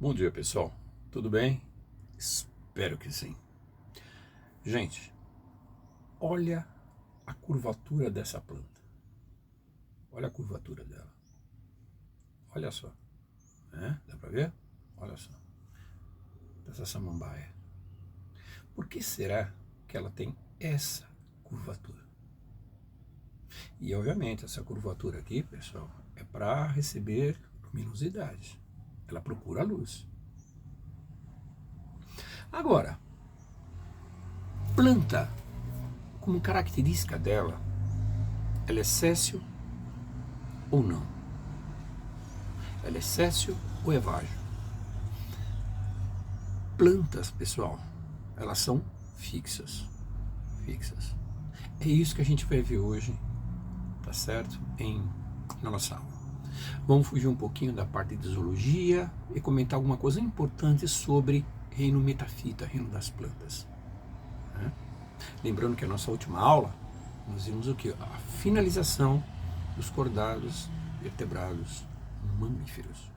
Bom dia, pessoal. Tudo bem? Espero que sim. Gente, olha a curvatura dessa planta. Olha a curvatura dela. Olha só. Né? Dá pra ver? Olha só. Dessa samambaia. Por que será que ela tem essa curvatura? E, obviamente, essa curvatura aqui, pessoal, é para receber luminosidade. Ela procura a luz. Agora, planta, como característica dela, ela é séssil ou não? Ela é séssil ou é vágio? Plantas, pessoal, elas são fixas. Fixas. É isso que a gente vai ver hoje, tá certo? Na nossa aula. Vamos fugir um pouquinho da parte de zoologia e comentar alguma coisa importante sobre reino metafita, reino das plantas. Né? Lembrando que a nossa última aula, nós vimos o que? A finalização dos cordados vertebrados mamíferos.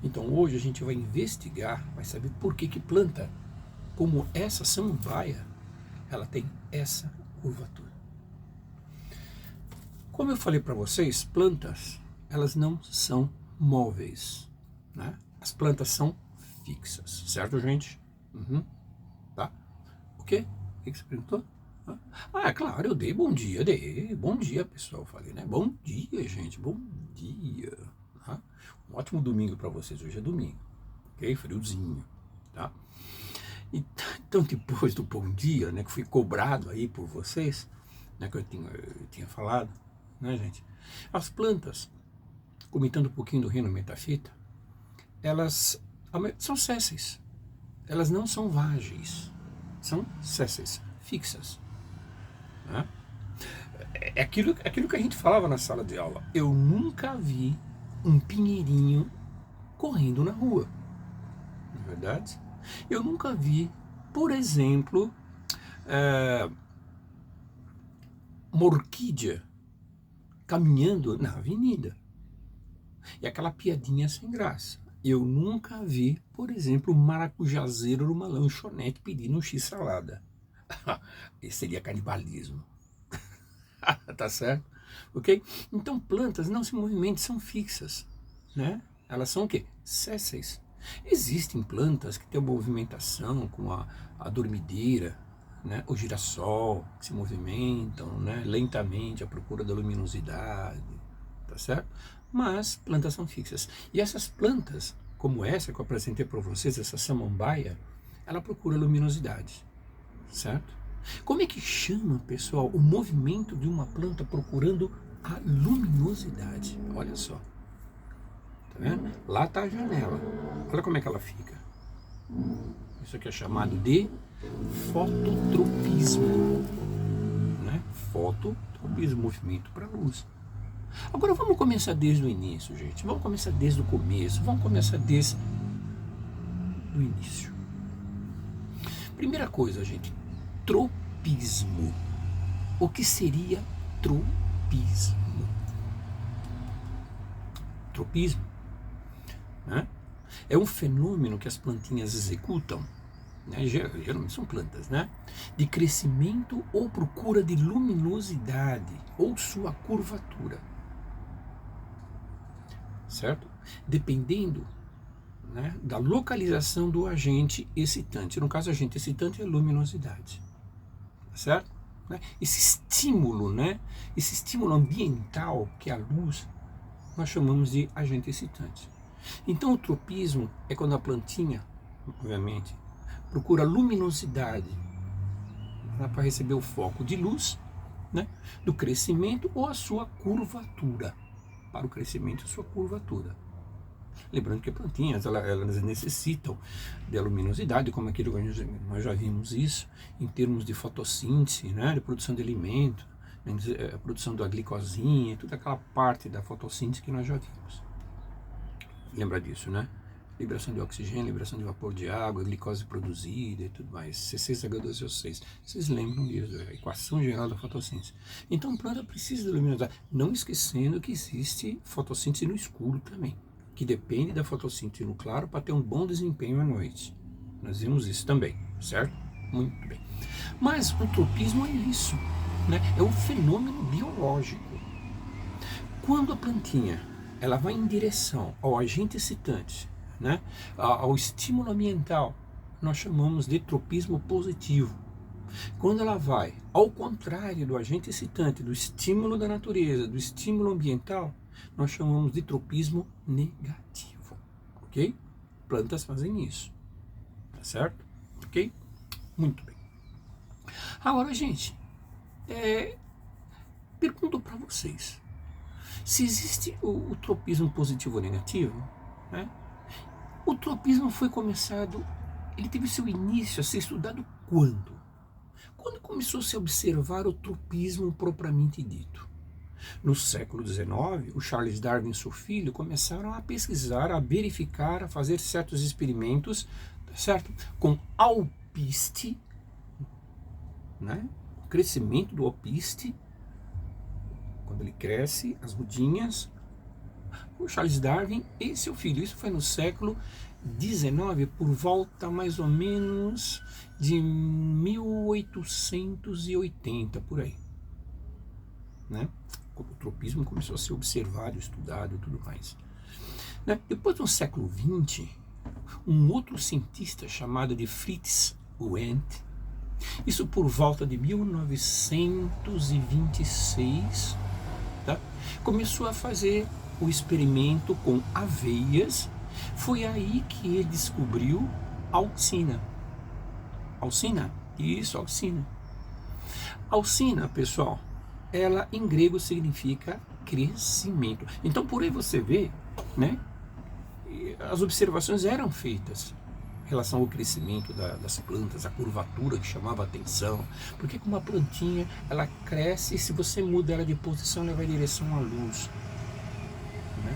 Então hoje a gente vai investigar, vai saber por que planta como essa samambaia, ela tem essa curvatura. Como eu falei para vocês, plantas, elas não são móveis, né? As plantas são fixas, certo, gente? Tá? O quê? O que você perguntou? Ah, é claro, eu dei bom dia, bom dia, pessoal, eu falei, né? Bom dia, gente, bom dia. Tá? Um ótimo domingo para vocês, hoje é domingo, ok? Friozinho, tá? Então, depois do bom dia, né, que fui cobrado aí por vocês, né, que eu tinha falado, né, gente? As plantas, comentando um pouquinho do reino metafita, elas são sésseis. Elas não são vágeis, são sésseis, fixas. Né? É aquilo que a gente falava na sala de aula. Eu nunca vi um pinheirinho correndo na rua, não é verdade? Eu nunca vi, por exemplo, uma orquídea caminhando na avenida. E aquela piadinha sem graça. Eu nunca vi, por exemplo, um maracujazeiro numa lanchonete pedindo um x-salada. Esse seria canibalismo. Tá certo? Ok? Então plantas não se movimentam, são fixas. Né? Elas são o quê? Sésseis. Existem plantas que têm movimentação, como a dormideira, né? O girassol, que se movimentam, né? Lentamente à procura da luminosidade, tá certo? Mas plantas são fixas. E essas plantas, como essa que eu apresentei para vocês, essa samambaia, ela procura luminosidade, certo? Como é que chama, pessoal, o movimento de uma planta procurando a luminosidade? Olha só. Tá vendo? Lá está a janela. Olha como é que ela fica. Isso aqui é chamado de fototropismo. Né? Fototropismo, movimento para a luz. Agora vamos começar desde o início, gente. Vamos começar desde o começo. Vamos começar desde o início. Primeira coisa, gente. Tropismo. O que seria tropismo? Tropismo, né? É um fenômeno que as plantinhas executam, né? Geralmente são plantas, né? De crescimento ou procura de luminosidade ou sua curvatura, certo? Dependendo, né, da localização do agente excitante. No caso, o agente excitante é a luminosidade, certo? Esse estímulo, né? Esse estímulo ambiental que é a luz, nós chamamos de agente excitante. Então o tropismo é quando a plantinha, obviamente, procura luminosidade, né, para receber o foco de luz, né, do crescimento ou a sua curvatura, para o crescimento e sua curvatura. Lembrando que plantinhas elas necessitam de luminosidade, como aquilo que nós já vimos isso, em termos de fotossíntese, né, de produção de alimento, a produção da glicosinha, toda aquela parte da fotossíntese que nós já vimos. Lembra disso, né? Liberação de oxigênio, liberação de vapor de água, glicose produzida e tudo mais. C6H12O6. Vocês lembram disso, a equação geral da fotossíntese. Então a planta precisa de luminosidade. Não esquecendo que existe fotossíntese no escuro também. que depende da fotossíntese no claro para ter um bom desempenho à noite. Nós vimos isso também, certo? Muito bem. Mas o tropismo é isso, né? É um fenômeno biológico. Quando a plantinha ela vai em direção ao agente excitante, né? Ao estímulo ambiental, nós chamamos de tropismo positivo. Quando ela vai ao contrário do agente excitante, do estímulo da natureza, do estímulo ambiental, nós chamamos de tropismo negativo, ok? Plantas fazem isso, tá certo? Ok? Muito bem. Agora, gente, pergunto para vocês, se existe o tropismo positivo ou negativo, né? O tropismo foi começado, ele teve seu início a ser estudado quando? Quando começou a se observar o tropismo propriamente dito? No século XIX, o Charles Darwin e seu filho começaram a pesquisar, a verificar, a fazer certos experimentos, certo? Com alpiste, né? O crescimento do alpiste, quando ele cresce, as mudinhas, o Charles Darwin e seu filho. Isso foi no século XIX, por volta mais ou menos de 1880, por aí, né? O tropismo começou a ser observado, estudado e tudo mais, né? Depois, no século XX, um outro cientista chamado de Fritz Wendt, isso por volta de 1926, tá? Começou a fazer o experimento com aveias. Foi aí que ele descobriu a auxina. Auxina? Isso, auxina. Auxina, pessoal, ela em grego significa crescimento. Então por aí você vê, né? As observações eram feitas em relação ao crescimento das plantas, a curvatura que chamava a atenção, porque como uma plantinha ela cresce e se você muda ela de posição ela vai em direção à luz, né?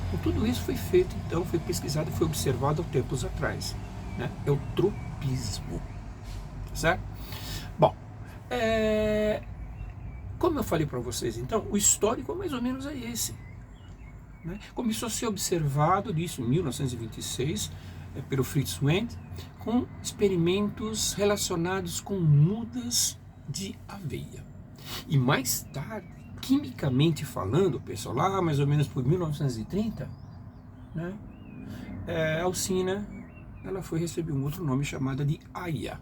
Então, tudo isso foi feito, então foi pesquisado, foi observado há tempos atrás, né? É o tropismo, certo? Bom, como eu falei para vocês, então, o histórico mais ou menos é esse, né? Começou a ser observado isso em 1926 pelo Fritz Wendt com experimentos relacionados com mudas de aveia. E mais tarde, quimicamente falando, pessoal, lá mais ou menos por 1930, né, a auxina ela foi receber um outro nome chamado de AIA.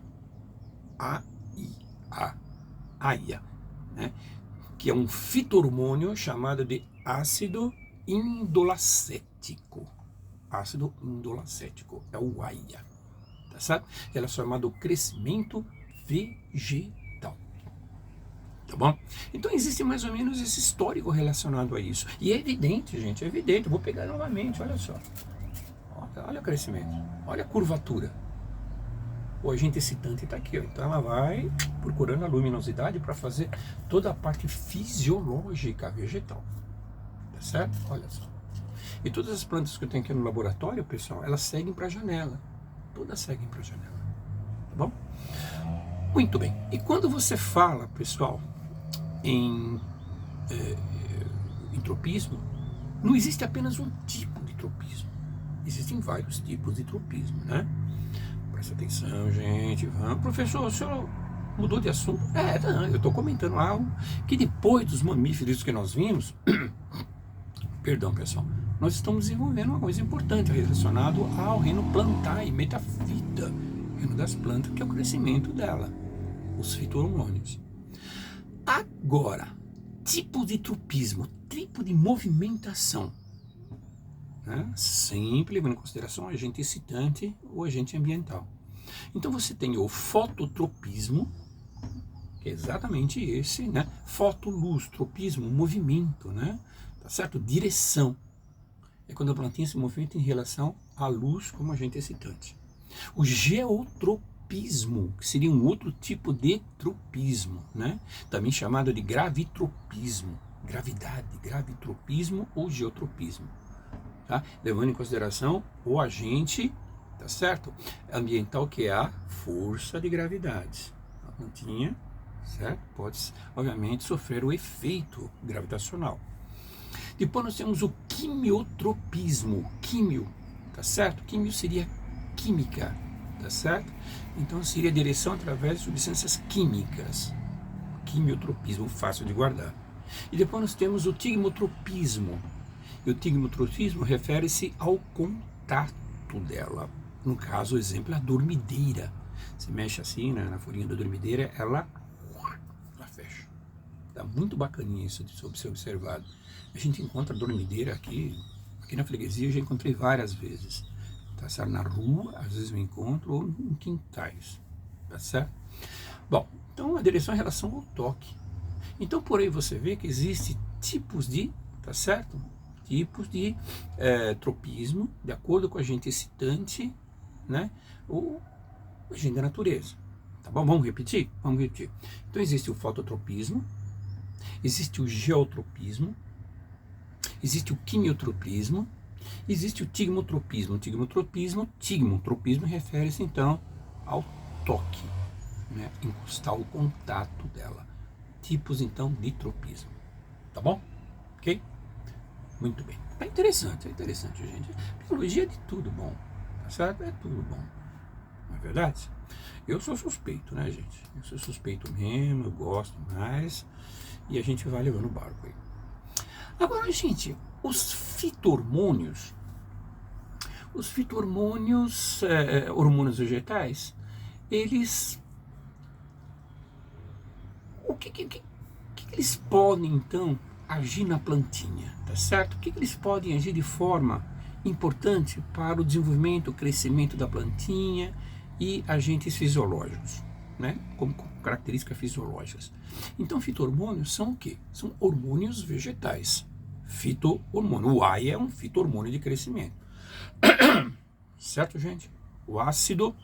AIA, né, que é um fito-hormônio chamado de ácido indolacético. Ácido indolacético é o AIA, tá certo? Ela é chamada do crescimento vegetal, tá bom? Então existe mais ou menos esse histórico relacionado a isso. E é evidente, gente, é evidente. Eu vou pegar novamente, olha só. Olha o crescimento, olha a curvatura. O agente excitante está aqui, ó. Então ela vai procurando a luminosidade para fazer toda a parte fisiológica vegetal, tá certo? Olha só. E todas as plantas que eu tenho aqui no laboratório, pessoal, elas seguem para a janela. Todas seguem para a janela, tá bom? Muito bem. E quando você fala, pessoal, em tropismo, não existe apenas um tipo de tropismo. Existem vários tipos de tropismo, né? Presta atenção, gente. Vamos. Professor, o senhor mudou de assunto? Não, eu estou comentando algo que depois dos mamíferos que nós vimos, perdão, pessoal, nós estamos desenvolvendo uma coisa importante relacionada ao reino plantar e metafita, reino das plantas, que é o crescimento dela, os fito-hormônios. Agora, tipo de tropismo, tipo de movimentação, né? Sempre levando em consideração o agente excitante ou agente ambiental. Então você tem o fototropismo, que é exatamente esse, né? Fotoluz, tropismo, movimento, né? Tá certo? Direção. É quando a plantinha se movimenta em relação à luz como agente excitante. O geotropismo, que seria um outro tipo de tropismo, né? Também chamado de gravitropismo. Gravidade, gravitropismo ou geotropismo. Tá? Levando em consideração o agente, tá certo? Ambiental, que é a força de gravidade. A plantinha, certo? Pode, obviamente, sofrer o efeito gravitacional. Depois nós temos o quimiotropismo. Químio, tá certo? Químio seria química, tá certo? Então seria direção através de substâncias químicas. Quimiotropismo, fácil de guardar. E depois nós temos o tigmotropismo. E o tigmotropismo refere-se ao contato dela. No caso, o exemplo é a dormideira. Você mexe assim, né, na folhinha da dormideira, ela fecha. Tá muito bacaninha isso de ser observado. A gente encontra a dormideira aqui na freguesia, eu já encontrei várias vezes. Tá certo? Na rua, às vezes eu encontro, ou em quintais. Tá certo? Bom, então a direção é em relação ao toque. Então por aí você vê que existem tipos de, tá certo? Tipos de tropismo, de acordo com o agente excitante, né? Ou agente da natureza. Tá bom? Vamos repetir? Vamos repetir. Então existe o fototropismo, existe o geotropismo, existe o quimiotropismo, existe o tigmotropismo. Tigmotropismo refere-se então ao toque, né? Encostar o contato dela. Tipos então de tropismo. Tá bom? Ok? Muito bem. É interessante, gente. Biologia é de tudo bom. Tá certo? É tudo bom. Não é verdade? Eu sou suspeito, né, gente? Eu sou suspeito mesmo, eu gosto mais. E a gente vai levando o barco aí. Agora, gente, os fito-hormônios, hormônios vegetais, eles... O que eles podem, então, agir na plantinha, tá certo? O que eles podem agir de forma importante para o desenvolvimento, o crescimento da plantinha e agentes fisiológicos, né? Como características fisiológicas. Então, fito-hormônios são o quê? São hormônios vegetais. Fito-hormônio. O AI é um fito-hormônio de crescimento. Certo, gente? O ácido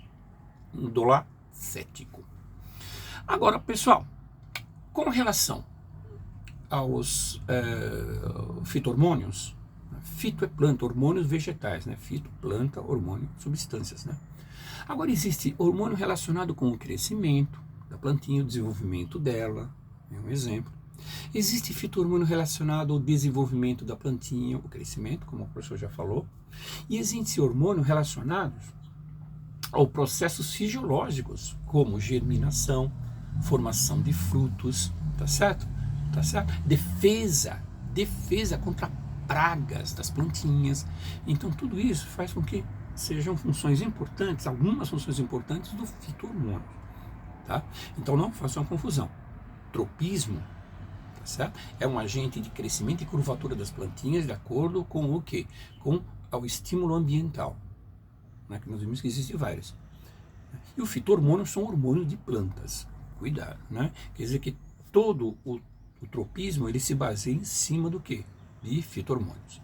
indolacético. Agora, pessoal, com relação aos fito-hormônios, fito é planta, hormônios vegetais, né? Fito, planta, hormônio, substâncias, né? Agora existe hormônio relacionado com o crescimento da plantinha, o desenvolvimento dela, é um exemplo. Existe fito-hormônio relacionado ao desenvolvimento da plantinha, o crescimento, como o professor já falou. E existe hormônio relacionados aos processos fisiológicos, como germinação, formação de frutos, tá certo? Tá certo? Defesa contra pragas das plantinhas. Então tudo isso faz com que sejam funções importantes, algumas funções importantes do fito-hormônio, tá? Então não façam confusão. Tropismo, tá certo? É um agente de crescimento e curvatura das plantinhas de acordo com o quê? Com o estímulo ambiental, né? Que nós vimos que existem vários. E o fito-hormônio são hormônios de plantas. Cuidado, né? Quer dizer que todo o tropismo ele se baseia em cima do quê? De fito-hormônios.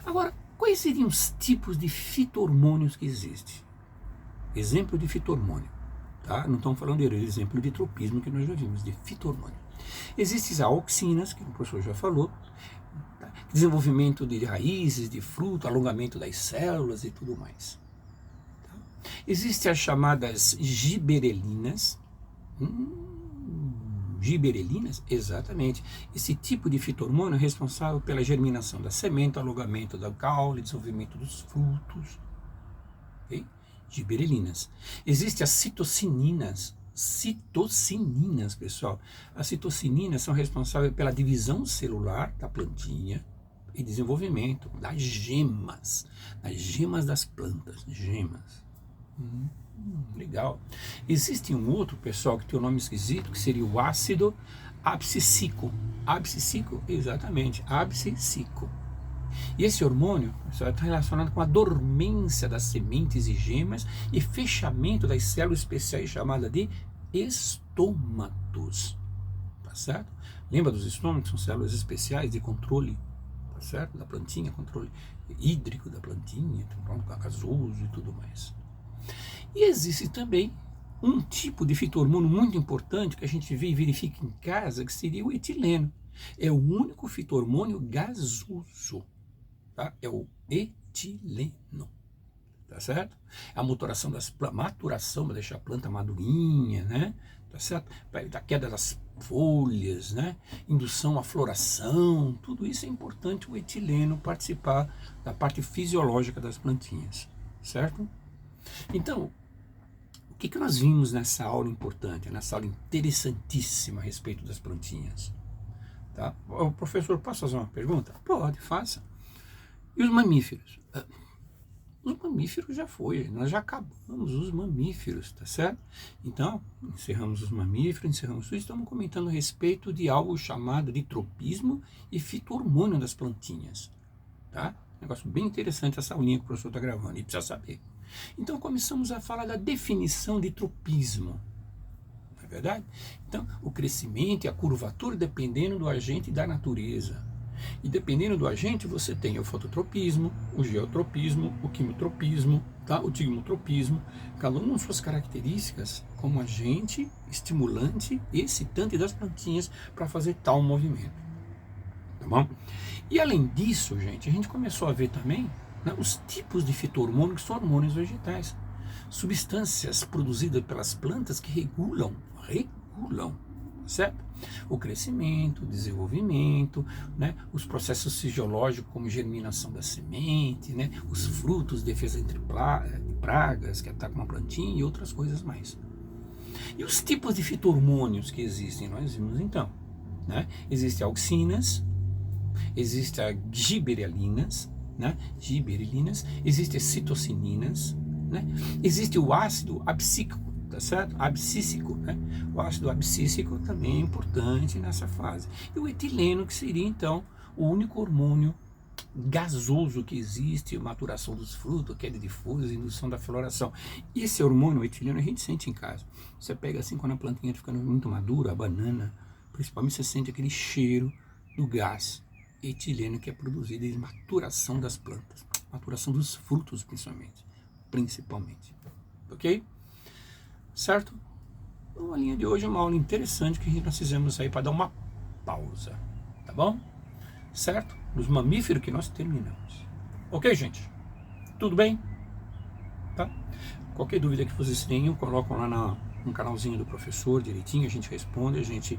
Agora, quais seriam os tipos de fito-hormônios que existem? Exemplo de fito-hormônio, tá? Não estamos falando de exemplo de tropismo que nós já vimos, de fito-hormônio. Existem as auxinas, que o professor já falou, tá? Desenvolvimento de raízes, de fruto, alongamento das células e tudo mais. Tá? Existem as chamadas giberelinas. Giberelinas? Exatamente. Esse tipo de fito-hormônio é responsável pela germinação da semente, alongamento da caule, desenvolvimento dos frutos. Okay? Giberelinas. Existem as citocininas. Citocininas, pessoal. As citocininas são responsáveis pela divisão celular da plantinha e desenvolvimento das gemas das plantas. Gemas. Legal. Existe um outro, pessoal, que tem um nome esquisito, que seria o ácido abscísico. Abscísico? Exatamente, abscísico. E esse hormônio, pessoal, está relacionado com a dormência das sementes e gemas e fechamento das células especiais chamadas de estômatos. Tá certo? Lembra dos estômatos? São células especiais de controle, tá certo? Da plantinha, controle hídrico da plantinha, controle gasoso e tudo mais. E existe também um tipo de fito-hormônio muito importante que a gente vê e verifica em casa, que seria o etileno. É o único fito-hormônio gasoso, tá? É o etileno, tá certo? A maturação vai deixar a planta madurinha, né? Tá certo? Vai evitar a queda das folhas, né? Indução à floração, tudo isso é importante o etileno participar da parte fisiológica das plantinhas, certo? Então, o que nós vimos nessa aula importante, nessa aula interessantíssima a respeito das plantinhas? Tá? O professor, posso fazer uma pergunta? Pode, faça. E os mamíferos? Os mamíferos já foi, nós já acabamos os mamíferos, tá certo? Então, encerramos os mamíferos, encerramos tudo, estamos comentando a respeito de algo chamado de tropismo e fito-hormônio das plantinhas, tá? Negócio bem interessante essa aulinha que o professor está gravando e precisa saber. Então, começamos a falar da definição de tropismo, não é verdade? Então, o crescimento e a curvatura dependendo do agente da natureza. E dependendo do agente, você tem o fototropismo, o geotropismo, o quimiotropismo, tá? O tigmotropismo, cada um com suas características como agente estimulante e excitante das plantinhas para fazer tal movimento. Tá bom? E além disso, gente, a gente começou a ver também, né, os tipos de fito-hormônios que são hormônios vegetais. Substâncias produzidas pelas plantas que regulam, certo? O crescimento, o desenvolvimento, né? Os processos fisiológicos como germinação da semente, né? Os frutos, defesa de pragas que atacam uma plantinha e outras coisas mais. E os tipos de fito-hormônios que existem, nós vimos então, né? Existem auxinas, existem as giberelinas, né? Existem as citocininas, né? Existe o ácido abscísico, tá certo? Abscísico, né? O ácido abscísico também é importante nessa fase. E o etileno, que seria então o único hormônio gasoso que existe, maturação dos frutos, queda de folhas, indução da floração. E esse hormônio, o etileno, a gente sente em casa. Você pega assim, quando a plantinha está ficando muito madura, a banana, principalmente você sente aquele cheiro do gás etileno que é produzido em maturação das plantas, maturação dos frutos principalmente. Ok? Certo? Então, a linha de hoje é uma aula interessante que nós fizemos aí para dar uma pausa, tá bom? Certo? Nos mamíferos que nós terminamos. Ok, gente? Tudo bem? Tá? Qualquer dúvida que vocês tenham, colocam lá no canalzinho do professor direitinho, a gente responde, a gente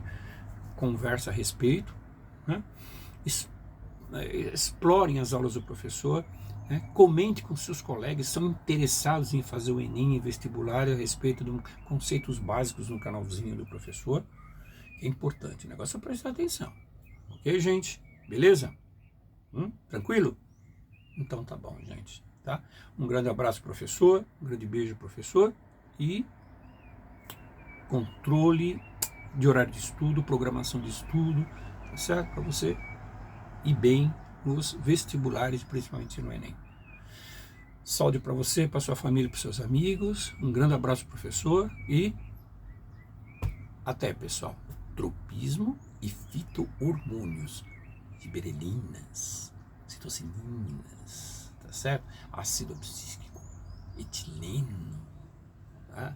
conversa a respeito, né? Explorem as aulas do professor, né? Comente com seus colegas, são interessados em fazer o Enem e vestibular a respeito de conceitos básicos no canalzinho do professor. É importante, o negócio é prestar atenção. Ok, gente? Beleza? Tranquilo? Então tá bom, gente. Tá? Um grande abraço, professor, um grande beijo, professor, e controle de horário de estudo, programação de estudo, tá certo? Para você ir bem nos vestibulares, principalmente no Enem. Saúde para você, para sua família, para seus amigos. Um grande abraço, professor, e até, pessoal. Tropismo e fito-hormônios, giberelinas, citocininas, tá certo? Ácido abscísico, etileno, tá?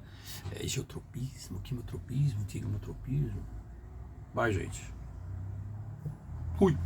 Geotropismo, quimiotropismo, tigmotropismo. Vai, gente. Fui.